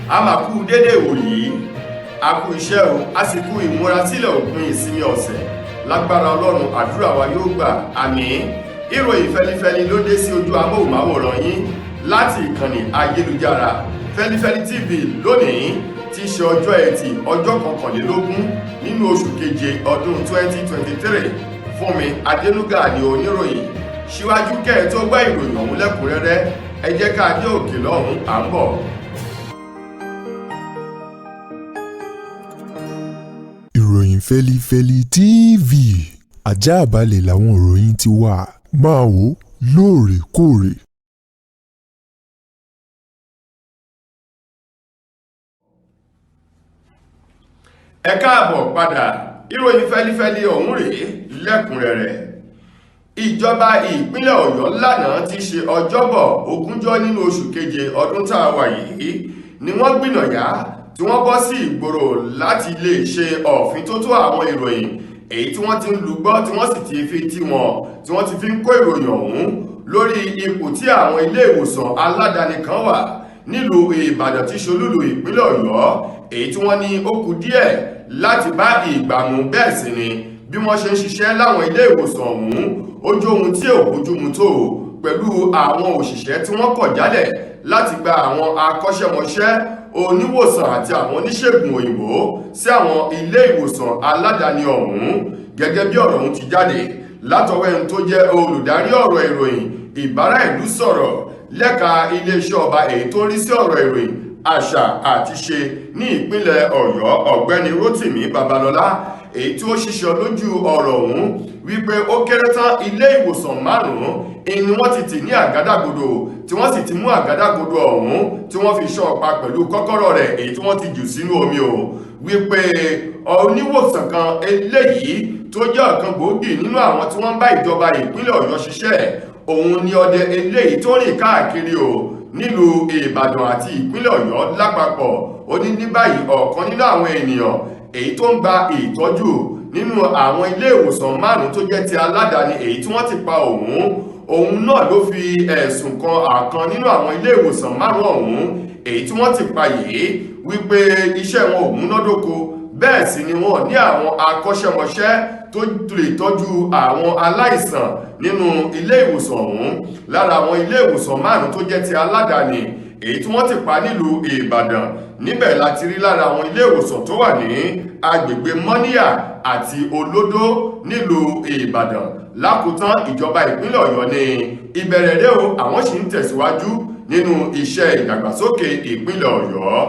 a máa kú dédé ìwòyí a kú iṣẹ́ o a sì kú ìmúrasílẹ̀ òpin ìsinmi ọ̀sẹ̀ lágbára Ọlọ́run àdúrà wa yóò gbà àmín. Ìròyìn fẹlifẹli ló dé sí ojú amóhùnmáwòrán yín láti ìkànnì ayélujára Feli-feli TV lónìí tí í ṣe ọjọ́ Ẹtì ọjọ́ 21 nínú oṣù keje ọdún 2023. Fúnmi Adénúgà ni oníròyìn. Síwájú kẹ́ ẹ tó gbọ́ ìròyìn ọ̀hún lẹ́kùnrẹ́rẹ́ ẹ jẹ́ ká dé òkè lọ́hùn à ń bọ̀. Ìròyìn Feli-feli TV àjààbálẹ̀ làwọn ìròyìn ti wà máa wò lóòrèkóòrè. Ẹ káàbọ̀ padà ìròyìn fẹlifẹli ọ̀hún rèé lẹ́kùnrẹ́rẹ́. Ìjọba ìpínlẹ̀ Ọ̀yọ́ lánàá ti ṣe ọjọ́bọ̀ 20 nínú oṣù keje ọdún tá a wà yìí ni wọ́n gbìnàyà tí wọ́n bọ́ sí ìgboro láti lè ṣe òfíntótó àwọn ìròyìn èyí tí wọ́n ti ń lùgbọ́ tí wọ́n sì ti fi tí wọ́n ti fi ń kó ìròyìn ọ̀hún lórí ipò tí àwọn ilé ìwòsàn aládàáni kan wà nílùú Ìbàdàn tí ṣolúlù ìpínlẹ̀ Ọ̀yọ́ èyí tí wọ́n ní ó kù díẹ̀ láti bá ìgbà mu, bẹ́ẹ̀ sì ni bí wọ́n ṣe ń ṣiṣẹ́ láwọn ilé ìwòsàn ọ̀hún ojú ohun tí ò bójúmu tó pẹ̀lú àwọn òṣìṣẹ́ tí wọ́n kọ̀ jálẹ̀ láti gba àwọn akọ́ṣẹ́mọṣẹ́ oníwòsàn àti àwọn oníṣègùn òyìnbó sí àwọn ilé ìwòsàn aládàáni ọ̀hún. Gẹ́gẹ́ bí ọ̀rọ̀ ọ̀hún ti jáde látọwọ́ ẹni tó jẹ́ olùdarí ọ̀rọ̀ ìròyìn ìbára ìlú sọ̀rọ̀ lẹ́ka iléeṣẹ́ ọba èyí tó ń rí sí ọ̀rọ̀ ìròyìn àṣà àti ṣe ní ìpínlẹ̀ Ọ̀yọ́ ọ̀gbẹ́ni Rótìmí Babalọ́lá èyí tí ó ṣiṣẹ́ lójú ọ̀rọ̀ ọ̀hún wípé ó kéré tán ilé ìwòsàn 5 ni wọ́n ti tì ní àgádágodo tí wọ́n sì ti mú àgádágodo ọ̀hún tí wọ́n fi ṣọ́ pa pẹ̀lú kọ́kọ́rọ́ rẹ̀ èyí tí wọ́n ti jù sínú omi o wípé oníwòsàn kan eléyìí tó jẹ́ ọ̀kan gbòógì nínú àwọn tí wọ́n bá ìjọba ìpínlẹ̀ Ọ̀yọ́ ṣiṣẹ́ òun ni ọdẹ eléyìí tó rìn káàkiri o nílùú Ìbàdàn àti ìpínlẹ̀ Ọ̀yọ́ lápapọ̀. Ó ní ní báyìí ọ̀kan nínú àwọn ènìyàn èyí tó ń gba ìtọ́jú nínú àwọn ilé ìwòsàn 5 tó jẹ́ ti aládàáni èyí tí wọ́n ti pa òun náà ló fi ẹ̀sùn kan àkan nínú àwọn ilé ìwòsàn 5 ọ̀hún èyí tí wọ́n ti pa yìí wípé iṣẹ́ wọn ò múnádóko, bẹ́ẹ̀ sì ni wọ́n ní àwọn akọ́ṣẹ́mọṣẹ́ tó lè tọ́jú àwọn aláìsàn nínú ilé ìwòsàn ọ̀hún. Lára àwọn ilé ìwòsàn 5 tó jẹ́ ti aládàáni èyí tí wọ́n ti pa nílùú Ìbàdàn níbẹ̀ láti rí lára àwọn ilé ìwòsàn tó wà ní agbègbè Mọ́níyà àti Olódó nílùú Ìbàdàn. Lákòótán ìjọba ìpínlẹ̀ Ọ̀yọ́ ní ìbẹ̀rẹ̀ rẹ̀ o àwọn sì ń tẹ̀síwájú nínú iṣẹ́ ìdàgbàsókè ìpínlẹ̀ Ọ̀yọ́.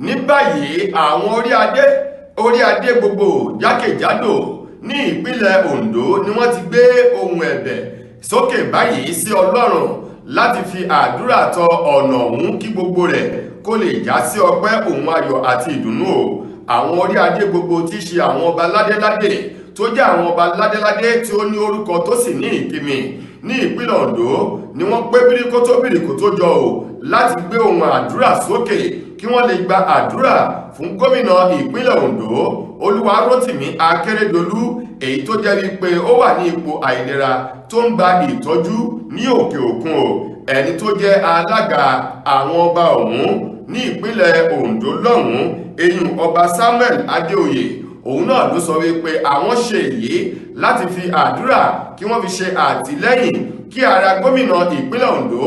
Ní báyìí àwọn orí adé gbogbo jákèjádò ní ìpínlẹ̀ Oǹdó ni wọ́n ti gbé ohùn ẹ̀bẹ̀ sókè báyìí sí Ọlọ́run láti fi àdúrà tọ ọ̀nà ọ̀hún kí gbogbo rẹ̀ kó lè já sí ọpẹ́ ohun ayọ̀ àti ìdùnnú o. Àwọn orí adé gbogbo tí ṣe àwọn ọba ládéládé tó jẹ́ àwọn ọba ládéládé tí ó ní orúkọ tó sì ní ìkìmì ní ìpínlẹ̀ Oǹdó ni wọ́n pé bíríkótó jọ o láti gbé ohùn àdúrà sókè kí wọ́n lè gba àdúrà fún gómìnà ìpínlẹ̀ Oǹdó Olúwarótìmí Akeredolu èyí tó jẹ́ wípé ó wà ní ipò àìlera tó ń gba ìtọ́jú ní òkè òkun o. Ẹni tó jẹ́ alága àwọn ọba ọ̀hún ní ìpínlẹ̀ Oǹdó lọ́hùn eyín ọba Samuel Adéoyè òun náà ló sọ wípé àwọn ṣe èyí láti fi àdúrà kí wọ́n fi ṣe àtìlẹ́yìn kí ara gómìnà ìpínlẹ̀ Oǹdó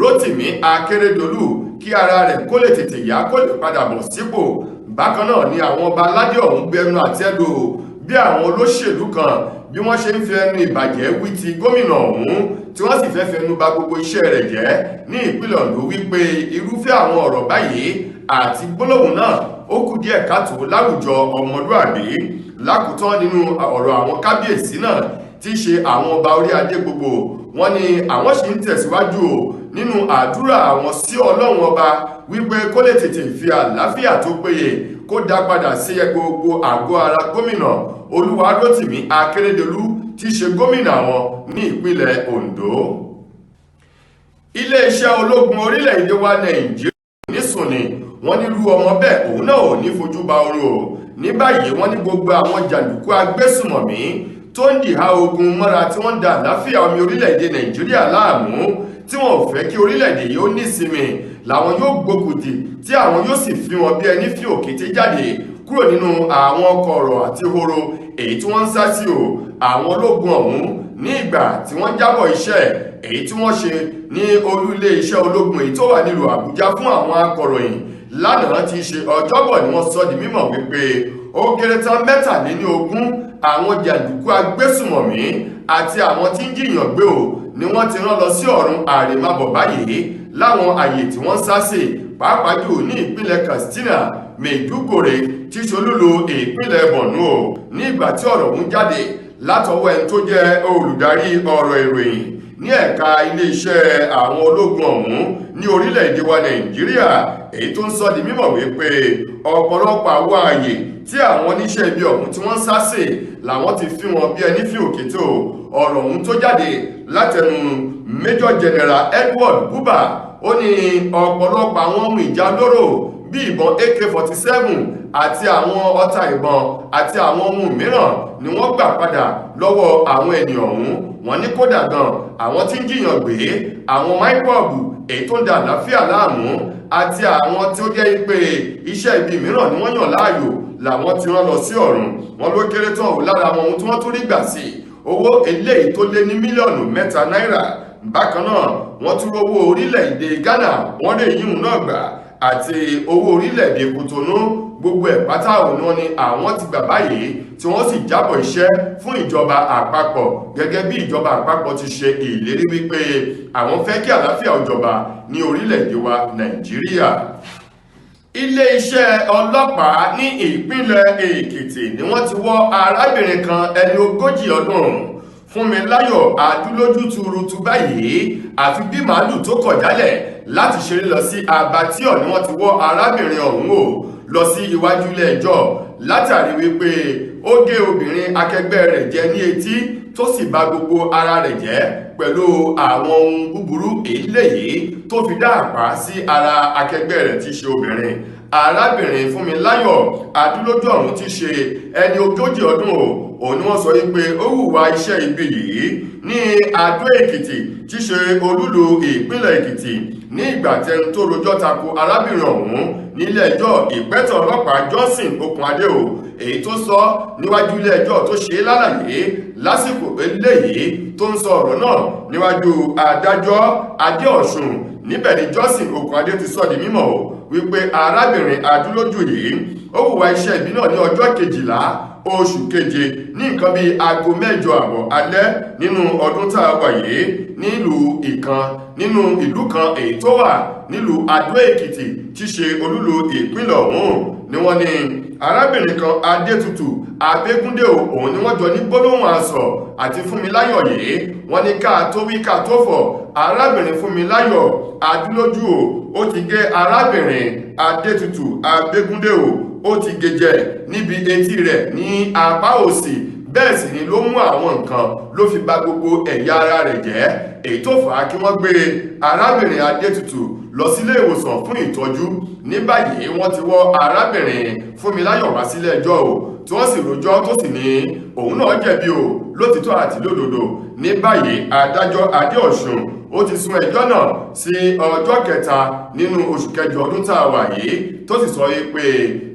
Rótìmí Akeredolu kí ara rẹ̀ kó lè tètè yá kó lè padà bọ̀ sípò. Bákan náà ni àwọn ọba aládé ọ̀hún gbẹnu àtẹ́lù bí àwọn olóṣèlú kan bí wọ́n ṣe ń fi ẹnu ìbàjẹ́ wí ti gómìnà ọ̀hún tí wọ́n sì fẹ́ fẹnu bà gbogbo iṣẹ́ rẹ̀ jẹ́ ní ìpínlẹ̀ Oǹdó wípé irúfẹ́ àwọn ọ̀rọ̀ báyìí àti gbólóhùn náà ó kù díẹ̀ káàtó láwùjọ ọmọlúàbí. Lákòótán nínú ọ̀rọ̀ àwọn kábíyèsí náà tí í ṣe àwọn ọba orí adé gbogbo wọ́n ní àwọn sì ń tẹ̀síwájú o nínú àdúrà àwọn sí Ọlọ́run ọba wípé kó lè tètè fi àlàáfíà tó péye kó dá padà sí gbogbo àgọ́ ara gómìnà Olúwarótìmí Akeredolu tí í ṣe gómìnà wọn ní ìpínlẹ̀ Oǹdó. Iléeṣẹ́ ológun orílẹ̀-èdè wa Nàìjíríà nísùn ni wọ́n nírú ọmọ bẹ́ẹ̀ òun náà ò ní fojú ba oorun o. Ní báyìí wọ́n ní gbogbo àwọn jàǹdùkú agbésùmọ̀mí tó ń dìhà ogun mọ́ra tí wọ́n ń da àlàáfíà omi orílẹ̀-èdè Nàìjíríà láàmú tí wọ́n ò fẹ́ kí orílẹ̀-èdè yìí ó nísinmi làwọn yóò gbókùtì tí àwọn yóò sì fi wọn bí ẹni fi òkété jáde kúrò nínú àwọn kọ̀rọ̀ àti horo èyí tí wọ́n ń sá sí o. Àwọn ológun ọ̀hún ní ìgbà tí wọ́n jábọ̀ iṣẹ́ èyí tí wọ́n ṣe ní olú ilé iṣẹ́ ológun èyí tó wà nílùú Àbújá fún àwọn akọ̀ròyìn lánàá tí í ṣe ọjọ́bọ̀ ni wọ́n sọ di mímọ̀ wípé ó kéré tán 23 àwọn jàǹdùkú agbésùmọ̀mí àti àwọn tí ń jiyàn gbé o ni wọ́n ti rán lọ sí ọ̀run àrèmábọ̀ báyìí láwọn àyè tí wọ́n sá sí pàápàá jù ní ìpínlẹ̀ Katsina, Maiduguri tí ṣolúlu ìpínlẹ̀ Borno o. Ní ìgbà tí ọ̀rọ̀ ọ̀hún jáde látọwọ́ ẹni tó jẹ́ olùdarí ọ̀rọ̀ ìròyìn ní ẹ̀ka iléeṣẹ́ àwọn ológun ọ̀hún ní orílẹ̀-èdè wa Nàìjíríà èyí tó ń sọ di mímọ̀ wípé ọ̀pọ̀lọpọ̀ àwọn ààyè tí àwọn oníṣẹ́ ibi ọ̀hún tí wọ́n sá sí làwọn ti fi wọn bí ẹni fi òkété o. Ọ̀rọ̀ ọ̀hún tó jáde látẹnu Major General Edward Buba ó ní ọ̀pọ̀lọpọ̀ àwọn ohun ìjà olóró bí ìbọn AK-47 àti àwọn ọta ìbọn àti àwọn ohun mìíràn ni wọ́n gbà padà lọ́wọ́ àwọn ènìyàn ọ̀hún. Wọ́n ní kódà gan àwọn tí ń jiyàn gbé àwọn máìkọ́ọ̀bù èyí tó ń da àlàáfíà láàmú àti àwọn tí ó jẹ́ pé iṣẹ́ ibi mìíràn ni wọ́n yàn láàyò làwọn ti rán lọ sí ọ̀run. Wọ́n ló kéré tán ò lára àwọn ohun tí wọ́n tún rí gbà sí owó eléyìí tó lé ní mílíọ̀nù 3 náírà. Bákan náà wọ́n tún rówó orílẹ̀-èdè Ghana wọ́n lè yíhun náà gbà àti owó orílẹ̀-èdè Kòtónú. Gbogbo ẹ̀ pátá òun ni àwọn ti gbà báyìí tí wọ́n sì jábọ̀ iṣẹ́ fún ìjọba àpapọ̀ gẹ́gẹ́ bí ìjọba àpapọ̀ ti ṣe ìlérí wípé àwọn fẹ́ kí àlàáfíà ó jọba ní orílẹ̀-èdè wa Nàìjíríà. Ilé-iṣẹ́ ọlọ́pàá ní ìpínlẹ̀ Èkìtì ni wọ́n ti wọ́ arábìnrin kan ẹni 40 ọdún Fúnmiláyọ̀ Adúlójú tuurutu báyìí àfi bí màálù tó kọ̀ jálẹ̀ láti ṣeré lọ sí Abattoir ni wọ́n ti wọ́ arábìnrin ọ̀hún o lọ sí iwájú ilé ẹjọ́ látàrí wípé ó gé obìnrin akẹgbẹ́ rẹ̀ jẹ ní etí tó sì bà gbogbo ara rẹ̀ jẹ́ pẹ̀lú àwọn ohun búburú eléyìí tó fi dá àpá sí ara akẹgbẹ́ rẹ̀ tí ṣe obìnrin. Arábìnrin Fúnmiláyọ̀ Adúlójú ọ̀hún ti ṣe ẹni 40 ọdún o. Òun ni wọ́n sọ wípé ó hùwà iṣẹ́ ibi yìí ní Adó Èkìtì tí ṣe olúlu ìpínlẹ̀ Èkìtì ní ìgbà tẹni tó rojọ́ tako arábìnrin ọ̀hún nílé ẹjọ́ ìpẹ́tọ̀ ọlọ́pàá Johnson Okunade o èyí tó sọ níwájú ilé ẹjọ́ tó ṣe lálàyé lásìkò eléyìí tó ń sọ ọ̀rọ̀ náà níwájú adájọ́ Adéọ̀sùn. Níbẹ̀ ni Johnson Okunade ti sọ di mímọ̀ o wípé arábìnrin Adúlójú yìí ó hùwà iṣẹ́ ibi náà ní ọjọ́ 12 oṣù keje ní nǹkan bíi aago 8:30 alẹ́ nínú ọdún tá a wà yìí nílùú ìkan nínú ìlú kan èyí tó wà nílùú Adó Èkìtì tí ṣe olúlu ìpínlẹ̀ ọ̀hún. Ni wọ́n ní arábìnrin kan Adétutù Abégúndé òun ni wọ́n jọ ní gbólóhùn asọ̀ àti Fúnmiláyọ̀ yìí. Wọ́n ní ká tó wí ká tó fọ̀ arábìnrin Fúnmiláyọ̀ Adúlójú ó ti gé arábìnrin Adétutù Abégúndé ó ti gé jẹ níbi etí rẹ̀ ní apá òsì. Bẹ́ẹ̀ sì ni ló mú àwọn nǹkan ló fi bà gbogbo ẹ̀yà ara rẹ̀ jẹ́ èyí tó fà á kí wọ́n gbé arábìnrin Adétutù lọ sílé ìwòsàn fún ìtọ́jú. Ní báyìí wọ́n ti wọ́ arábìnrin Fúnmiláyọ̀ wá sílé ẹjọ́ o tí wọ́n sì rojọ́ tó sì ní òun náà jẹ̀bi o lótìtọ́ àti lódodo. Ní báyìí adájọ́ Adéọ̀sùn ó ti sún ẹjọ́ náà sí ọjọ́ 3 nínú oṣù kẹjọ ọdún tá a wà yìí tó sì sọ pé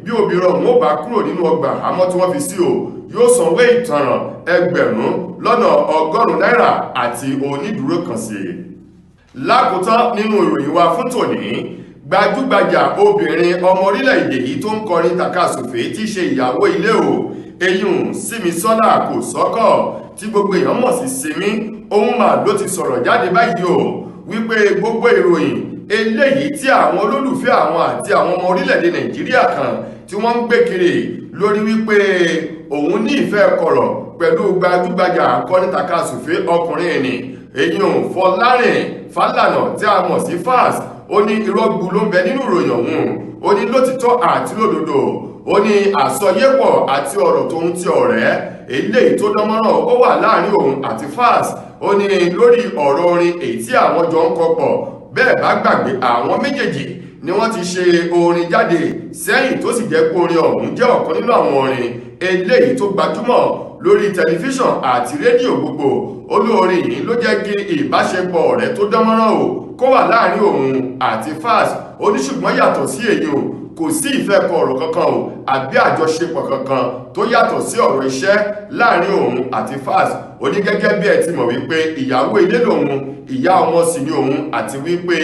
bí obìnrin ọ̀hún ó bá kúrò nínú ọgbà àmọ́ tí wọ́n fi sí o yóò sanwó ìtanràn 1,100 náírà àti onídùúró kan sí i. Lákòótán nínú ìròyìn wa fún tòní, gbajúgbajà obìnrin ọmọ orílẹ̀-èdè yìí tó ń kọrin takasùfé tí ṣe ìyàwó ilé o eyín Símisọ́lá Kòsọ́kọ̀ tí gbogbo èèyàn mọ̀ sí Simi ohun mà ló ti sọ̀rọ̀ jáde báyìí o wípé gbogbo ìròyìn eléyìí tí àwọn olólùfẹ́ àwọn àti àwọn ọmọ orílẹ̀-èdè Nàìjíríà kan tí wọ́n ń gbé kiri lórí wípé òun ní ìfẹ́ kọ̀rọ̀ pẹ̀lú gbajúgbajà akọrin takasùfé ọkùnrin ẹni eyín Fọlárìn Fálànà tí a mọ̀ sí Falz ó ní irọ́ gbu ló ń bẹ nínú ìròyìn ọ̀hún. Ó ní lótìtọ́ àti lódodo ó ní àsọyépọ̀ àti ọ̀rọ̀ tóun ti ọ̀rẹ́ eléyìí tó dánmọ́ràn ó wà láàrin òun àti Falz. Ó ní lórí ọ̀rọ̀ orin èyí tí àwọn jọ ń kọ pọ̀ bẹ́ẹ̀ bá gbàgbé àwọn méjèèjì ni wọ́n ti ṣe orin jáde sẹ́yìn tó sì jẹ́ pé orin ọ̀hún jẹ́ ọ̀kan nínú àwọn orin eléyìí tó gbajúmọ̀ lórí tẹlifíṣàn àti rédíò gbogbo. Olórin yìí ló jẹ́ kí ìbáṣepọ̀ ọ̀rẹ́ tó dánmọ́rán o kó wà láàrin òun àti Falz. Ó ní ṣùgbọ́n yàtọ̀ sí èyí o kò sí ìfẹ́ kọ ọ̀rọ̀ kankan o àbí àjọṣepọ̀ kankan tó yàtọ̀ sí ọ̀rọ̀ iṣẹ́ láàrin òun àti Falz. Ó ní gẹ́gẹ́ bí ẹ ti mọ̀ wípé ìyàwó ilé lòun, ìyá ọmọ sì ni òun, àti wípé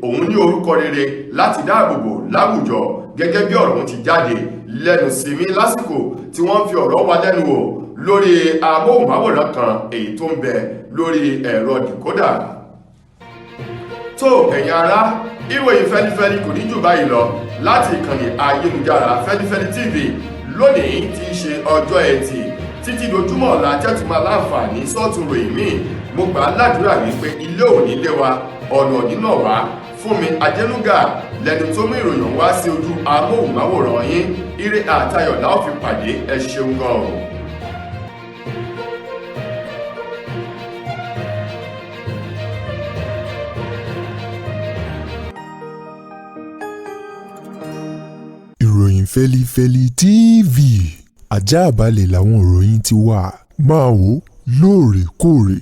òun ní orúkọ rere láti dáàbòbò láwùjọ gẹ́gẹ́ bí ọ̀rọ̀ òun ti jáde lẹ́nu Simi lásìkò tí wọ́n fi ọ̀rọ̀ wá lẹ́nu wò lórí amóhùnmáwòrán kan èyí tó ń bẹ lórí ẹ̀rọ dìkódà. Tó ẹ̀yin ará, ìròyìn fẹ́lifẹ́li kò ní jù báyìí lọ láti ìkànnì ayélujára Feli-feli TV lónìí tí í ṣe ọjọ́ Ẹtì títí dojúmọ́ ọ̀la tẹ́tùmọ̀ láǹfààní sọ́ọ̀tún ròyìn míì. Mo gbà á ládùúrà wípé ilé ò ní lé wa, ọ̀nà nínà wá. Fúnmi Adénúgà lẹni tó mú ìròyìn wá sí ojú amóhùnmáwòrán yín. Ire àtayọ̀ la ó fi pàdé. Ẹ ṣeun gan o. Ìròyìn Feli-feli TV àjààbálẹ̀ làwọn ìròyìn ti wà. Máa wò lóòrèkóòrè.